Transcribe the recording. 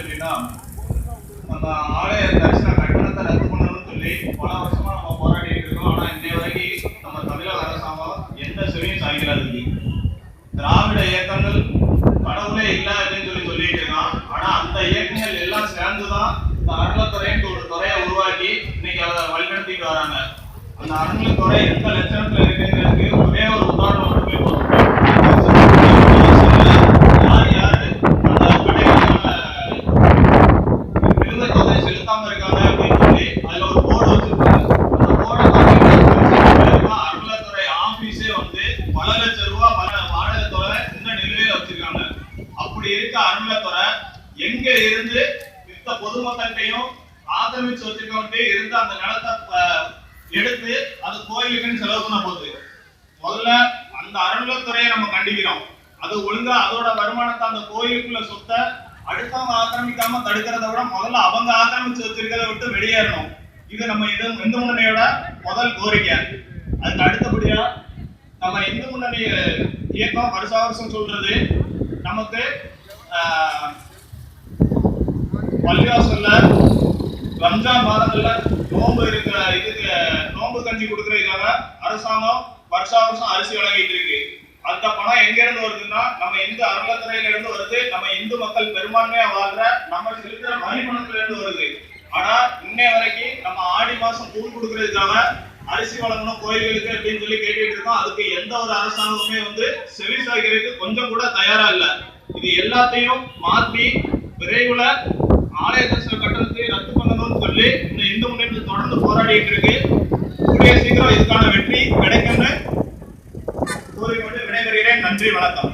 எப்படின்னா, நம்ம ஆலய தரிசன கட்டணத்தை ரத்து பண்ணணும்னு சொல்லி பல வருஷமா நம்ம போராடிட்டு இருக்கோம். ஆனா இன்னைய வரைக்கும் நம்ம தமிழக அரசாங்கம் எந்த செவியும் சாய்க்கிறது. திராவிட இயக்கங்கள் கடவுளே இல்லை அப்படின்னு சொல்லிட்டு இருக்கான். ஆனா அந்த இயக்கங்கள் எல்லாம் சேர்ந்துதான் இந்த அறநிலைத்துறைன்னு ஒரு துறையை உருவாக்கி இன்னைக்கு அதை வழிநடத்திட்டு வராங்க. அந்த அறநிலைத்துறை எந்த லட்சணத்துல இருக்குங்கிறதுக்கு ஒரே ஒரு உதாரணம் மட்டுமே போதும். செலுத்தாம இருக்காங்க அப்படின்னு சொல்லி அதுல ஒரு போர்டு வச்சிருக்காங்க. அந்த போர்டை அறநிலைத்துறை ஆபீஸே வந்து பல லட்சம் ரூபாய் வாடகை தொகை இந்த நிலுவையில வச்சிருக்காங்க. அப்படி இருக்க அறநிலைத்துறை எங்க இருந்து மித்த பொதுமக்கள்கிட்டையும் ஆக்கிரமிச்சு வச்சிருக்கவங்க இருந்து அந்த நிலத்தை எடுத்து அது கோயிலுக்குன்னு செலவு பண்ண போகுது. முதல்ல அந்த அறநிலைத்துறையை நம்ம கண்டிக்கிறோம். அது ஒழுங்கா அதோட வருமானத்தை அந்த கோயிலுக்குள்ள சொத்தை அடுத்தவங்க ஆக்கிரமிக்காம தடுக்கிறத விட முதல்ல அவங்க ஆக்கிரமிச்சு வச்சிருக்கிறத விட்டு வெளியேறணும். இது நம்ம இந்து முன்னணியோட முதல் கோரிக்கை. அதுக்கு அடுத்தபடியா நம்ம இந்து முன்னணி இயக்கம் வருஷம் சொல்றது நமக்கு பள்ளிவாசல்ல ரம்ஜான் மாதங்கள்ல நோன்பு இருக்கிற இதுக்கு நோன்பு கஞ்சி கொடுக்கறதுக்காக அரசாங்கம் வருஷம் அரிசி வழங்கிட்டு இருக்கு. அந்த பணம் எங்க இருந்து வருதுன்னா நம்ம இந்து அறநிலைத்துறையில இருந்து வருது. நம்ம இந்து மக்கள் பெரும்பான்மையா வாழ்ற நம்ம செலுத்துற வரி பணத்துல இருந்து வருது. ஆனா இன்னை வரைக்கும் நம்ம ஆடி மாசம் கூழ் கொடுக்கறதுக்காக அரிசி வழங்கணும் கோயில்களுக்கு அப்படின்னு சொல்லி கேட்டுட்டு இருக்கோம். அதுக்கு எந்த ஒரு அரசாங்கமுமே வந்து செவி சாய்க்கிறதுக்கு கொஞ்சம் கூட தயாரா இல்ல. இது எல்லாத்தையும் மாற்றி விரைவுல ஆலய தரிசன கட்டணத்தை ரத்து பண்ணணும்னு சொல்லி இந்த இந்து முன்னணி தொடர்ந்து போராடிட்டு இருக்கு. கூடிய சீக்கிரம் இதுக்கான வெற்றி கிடைக்கும்னு கூறி கொண்டு விடைபெறுகிறேன். நன்றி, வணக்கம்.